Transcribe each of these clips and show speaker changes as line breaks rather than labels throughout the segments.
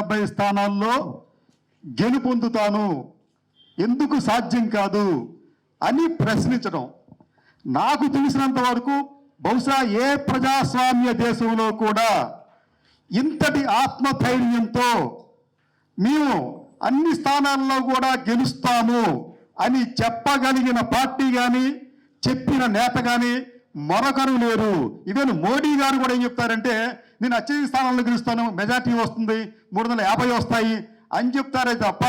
170 స్థానాల్లో గెలుపొందుతాను, ఎందుకు సాధ్యం కాదు అని ప్రశ్నించడం. నాకు తెలిసినంత వరకు బహుశా ఏ ప్రజాస్వామ్య దేశంలో కూడా ఇంతటి ఆత్మధైర్యంతో మేము అన్ని స్థానాల్లో కూడా గెలుస్తాము అని చెప్పగలిగిన పార్టీ కానీ చెప్పిన నేత కానీ మరొకరు లేరు. ఈవెన్ మోడీ గారు కూడా ఏం చెప్తారంటే, నేను అత్యధిక స్థానాల్లో గెలుస్తాను, మెజార్టీ వస్తుంది, 350 వస్తాయి అని చెప్తారే తప్ప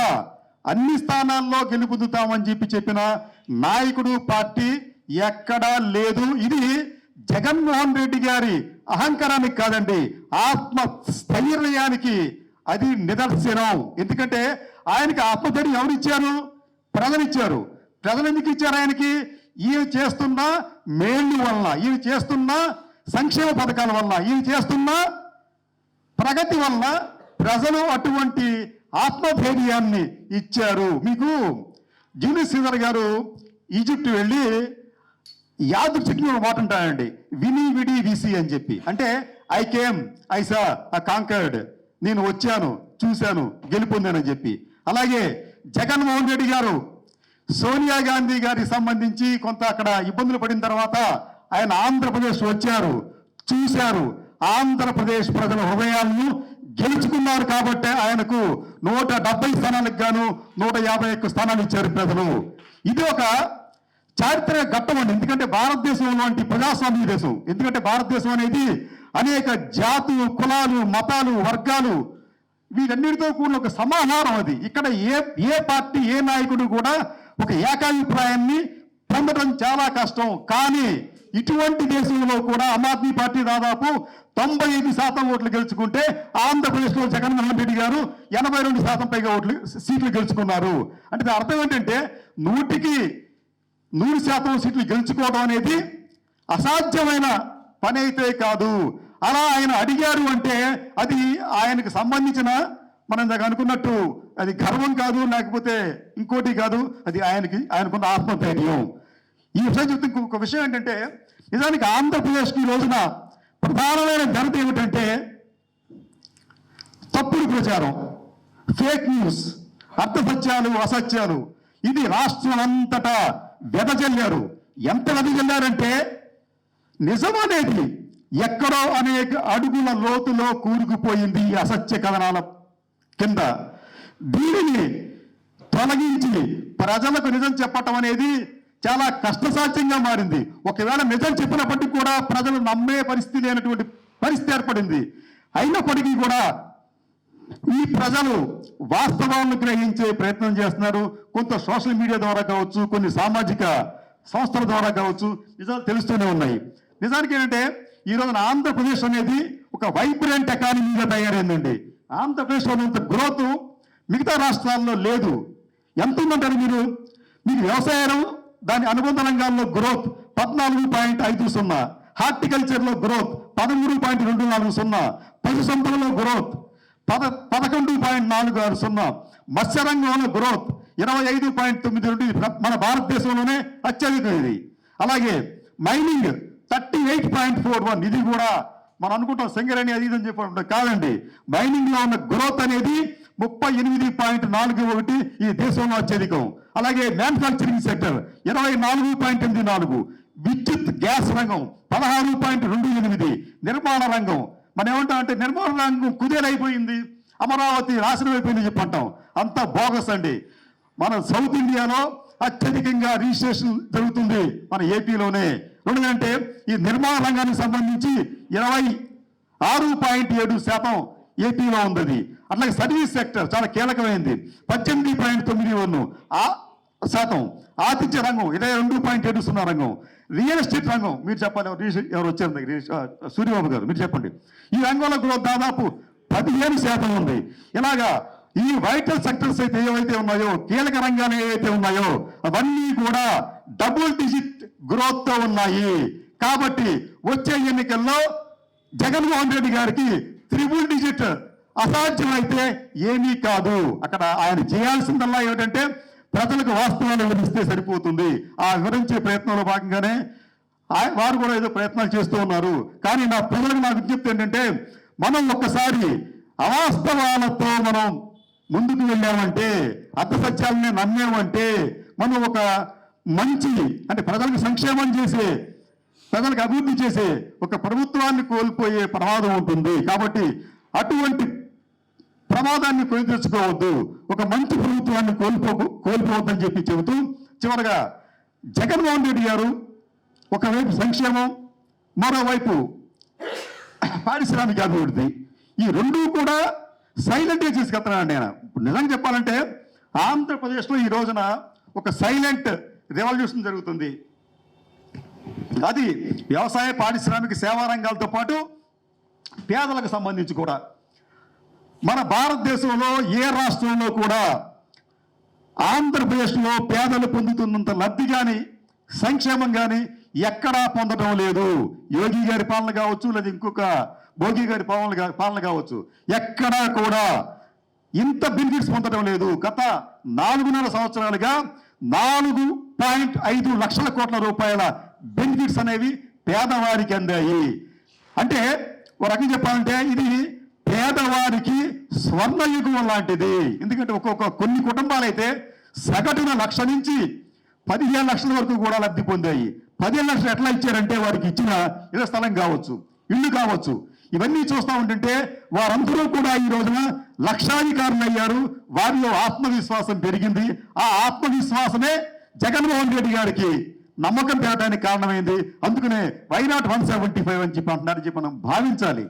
అన్ని స్థానాల్లో గెలుపొందుతామని చెప్పిన నాయకుడు పార్టీ ఎక్కడా లేదు. ఇది జగన్మోహన్ రెడ్డి గారి అహంకారానికి కాదండి, ఆత్మస్థైర్యానికి అది నిదర్శనం. ఎందుకంటే ఆయనకి ఆత్మధైర్యం ఎవరిచ్చారు? ప్రజలిచ్చారు. ప్రజలు ఎందుకు ఇచ్చారు ఆయనకి? ఈయన చేస్తున్న మేళ్ళు వలన, ఈయన చేస్తున్న సంక్షేమ పథకాల వలన, ఈయన చేస్తున్న ప్రగతి వలన ప్రజలు అటువంటి ఆత్మధైర్యాన్ని ఇచ్చారు. మీకు జూలియస్ సీజర్ గారు ఈజిప్ట్ వెళ్ళి యాదృచ్ఛికంగా మాట అంటారండి, విని విడి విసి అని చెప్పి. అంటే I came, I saw, I conquered, నేను వచ్చాను, చూశాను, గెలుపొందానని చెప్పి. అలాగే జగన్మోహన్ రెడ్డి గారు సోనియా గాంధీ గారికి సంబంధించి కొంత అక్కడ ఇబ్బందులు పడిన తర్వాత ఆయన ఆంధ్రప్రదేశ్ వచ్చారు, చూశారు, ఆంధ్రప్రదేశ్ ప్రజల హృదయాలను గెలుచుకున్నారు. కాబట్టి ఆయనకు 170 స్థానాలకు గాను 151 స్థానాలు ఇచ్చారు ప్రజలు. ఇది ఒక చారిత్రక ఘట్టం అండి. ఎందుకంటే భారతదేశం లాంటి ప్రజాస్వామ్య దేశం, ఎందుకంటే భారతదేశం అనేది అనేక జాతులు, కులాలు, మతాలు, వర్గాలు వీటన్నిటితో కూడిన ఒక సమాహారం. అది ఇక్కడ ఏ పార్టీ, ఏ నాయకుడు కూడా ఒక ఏకాభిప్రాయాన్ని పొందడం చాలా కష్టం. కానీ ఇటువంటి దేశంలో కూడా ఆమ్ ఆద్మీ పార్టీ దాదాపు 95% ఓట్లు గెలుచుకుంటే ఆంధ్రప్రదేశ్లో జగన్మోహన్ రెడ్డి గారు 82% పైగా సీట్లు గెలుచుకున్నారు. అంటే అర్థం ఏంటంటే 100కి 100% సీట్లు గెలుచుకోవడం అనేది అసాధ్యమైన పని అయితే కాదు. అలా ఆయన అడిగారు అంటే అది ఆయనకు సంబంధించిన, మనం ఇందాక అనుకున్నట్టు అది గర్వం కాదు, లేకపోతే ఇంకోటి కాదు, అది ఆయనకున్న ఆత్మధైర్యం. ఈ విషయం చెప్తే ఇంకొక విషయం ఏంటంటే, నిజానికి ఆంధ్రప్రదేశ్కి ఈ రోజున ప్రధానమైన ఘనత ఏమిటంటే తప్పుడు ప్రచారం, ఫేక్ న్యూస్, అర్థసత్యాలు, అసత్యాలు. ఇది రాష్ట్రం అంతటా వెదజల్లారు. ఎంత వెదజల్లారంటే నిజం అనేది ఎక్కడో అనేక అడుగుల లోతులో కూరుకుపోయింది ఈ అసత్య కథనాల కింద. దీనిని తొలగించి ప్రజలకు నిజం చెప్పటం అనేది చాలా కష్టసాధ్యంగా మారింది. ఒకవేళ నిజం చెప్పినప్పటికీ కూడా ప్రజలు నమ్మే పరిస్థితి లేనటువంటి పరిస్థితి ఏర్పడింది. అయినప్పటికీ కూడా ఈ ప్రజలు వాస్తవాలను గ్రహించే ప్రయత్నం చేస్తున్నారు. కొంత సోషల్ మీడియా ద్వారా కావచ్చు, కొన్ని సామాజిక సంస్థల ద్వారా కావచ్చు, నిజాలు తెలుస్తూనే ఉన్నాయి. నిజానికి ఏంటంటే ఈ రోజున ఆంధ్రప్రదేశ్ అనేది ఒక వైబ్రెంట్ ఎకానమీగా తయారైందండి. ఆంధ్రప్రదేశ్లో ఉన్నంత గ్రోత్ మిగతా రాష్ట్రాల్లో లేదు. ఎంత ఉందంటారు మీరు? మీకు వ్యవసాయం, దాని అనుబంధ రంగాల్లో గ్రోత్ 14.50, హార్టికల్చర్లో గ్రోత్ 13.240, పశు సంపదలో గ్రోత్ 11.46, మత్స్యరంగంలో గ్రోత్ 25.92, మన భారతదేశంలోనే అత్యధికం ఇది. అలాగే మైనింగ్ 38.41, ఇది కూడా మనం అనుకుంటాం సింగరేణి అది ఇదని చెప్పి కాదండి. మైనింగ్ లో ఉన్న గ్రోత్ అనేది 38.41 ఈ దేశంలో అత్యధికం. అలాగే మ్యానుఫ్యాక్చరింగ్ సెక్టర్ 24.84, విద్యుత్ గ్యాస్ రంగం 16.28, నిర్మాణ రంగం మనం ఏమంటామంటే నిర్మాణ రంగం కుదేలైపోయింది, అమరావతి నాశనం అయిపోయింది చెప్పంటాం. అంత బోగస్ అండి. మన సౌత్ ఇండియాలో అత్యధికంగా రిజిస్ట్రేషన్ జరుగుతుంది మన ఏపీలోనే. ఎందుకంటే ఈ నిర్మాణ రంగానికి సంబంధించి 26.7% ఏపీలో ఉంది. అట్లాగే సర్వీస్ సెక్టర్ చాలా కీలకమైంది, 18.91%. ఆతిథ్య రంగం 22.70 రంగం. రియల్ ఎస్టేట్ రంగం మీరు చెప్పాలి, ఎవరు వచ్చారు సూర్యబాబు గారు, మీరు చెప్పండి. ఈ రంగంలో గ్రోత్ దాదాపు 15% ఉంది. ఇలాగా ఈ వైటల్ సెక్టర్స్ అయితే ఏవైతే ఉన్నాయో, కీలక రంగాలు ఏవైతే ఉన్నాయో అవన్నీ కూడా డబుల్ డిజిట్ గ్రోత్ తో ఉన్నాయి. కాబట్టి వచ్చే ఎన్నికల్లో జగన్మోహన్ రెడ్డి గారికి త్రిబుల్ డిజిట్ అసాధ్యమైతే ఏమీ కాదు. అక్కడ ఆయన చేయాల్సిందల్లా ఏమిటంటే ప్రజలకు వాస్తవాలు వివరిస్తే సరిపోతుంది. ఆ వివరించే ప్రయత్నంలో భాగంగానే వారు కూడా ఏదో ప్రయత్నాలు చేస్తూ ఉన్నారు. కానీ నా ప్రజలకు నా విజ్ఞప్తి ఏంటంటే, మనం ఒక్కసారి అవాస్తవాలతో మనం ముందుకు వెళ్ళామంటే, అర్థసత్యాలని నమ్మామంటే, మనం ఒక మంచి అంటే ప్రజలకు సంక్షేమం చేసే, ప్రజలకు అభివృద్ధి చేసే ఒక ప్రభుత్వాన్ని కోల్పోయే ప్రమాదం ఉంటుంది. కాబట్టి అటువంటి ప్రమాదాన్ని కొని తెచ్చుకోవద్దు, ఒక మంచి ప్రభుత్వాన్ని కోల్పోవద్దని చెప్పి చెబుతూ, చివరగా జగన్మోహన్ రెడ్డి గారు ఒకవైపు సంక్షేమం, మరోవైపు పారిశ్రామిక అభివృద్ధి, ఈ రెండూ కూడా సైలెంట్గా తీసుకెళ్తున్నాను నేను. ఇప్పుడు నిజంగా చెప్పాలంటే ఆంధ్రప్రదేశ్లో ఈ రోజున ఒక సైలెంట్ రెవల్యూషన్ జరుగుతుంది. అది వ్యవసాయ, పారిశ్రామిక, సేవా రంగాలతో పాటు పేదలకు సంబంధించి కూడా. మన భారతదేశంలో ఏ రాష్ట్రంలో కూడా ఆంధ్రప్రదేశ్లో పేదలు పొందుతున్నంత లబ్ధి కానీ సంక్షేమం కానీ ఎక్కడా పొందడం లేదు. యోగి గారి పాలన కావచ్చు, లేదా ఇంకొక భోగి గారి పాలన కావచ్చు, ఎక్కడా కూడా ఇంత బెనిఫిట్స్ పొందడం లేదు. గత 4.5 సంవత్సరాలుగా 4.5 లక్షల కోట్ల రూపాయల బెనిఫిట్స్ అనేవి పేదవారికి అందాయి. అంటే ఒక రకంగా చెప్పాలంటే ఇది పేదవారికి స్వర్ణయుగం లాంటిది. ఎందుకంటే కొన్ని కుటుంబాలైతే సగటున 1,00,000 నుంచి 15 లక్షల వరకు కూడా లబ్ధి పొందాయి. 15 లక్షలు ఎట్లా ఇచ్చారంటే వారికి ఇచ్చిన ఇళ్ల స్థలం కావచ్చు, ఇల్లు కావచ్చు, ఇవన్నీ చూస్తూ ఉంటుంటే వారందరూ కూడా ఈ రోజున లక్షాధికారులు అయ్యారు. వారిలో ఆత్మవిశ్వాసం పెరిగింది. ఆ ఆత్మవిశ్వాసమే జగన్మోహన్ రెడ్డి గారికి నమ్మకం తేవడానికి కారణమైంది. అందుకనే వై నాట్ 175 అని చెప్పి అంటున్నారని చెప్పి మనం భావించాలి.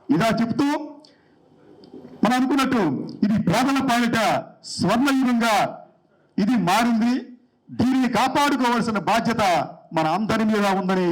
ఇలా చెప్తూ మనం అనుకున్నట్టు ఇది పేదల పాలిట స్వర్ణయుగంగా ఇది మారింది. దీనిని కాపాడుకోవాల్సిన బాధ్యత మన అందరి మీద ఉందని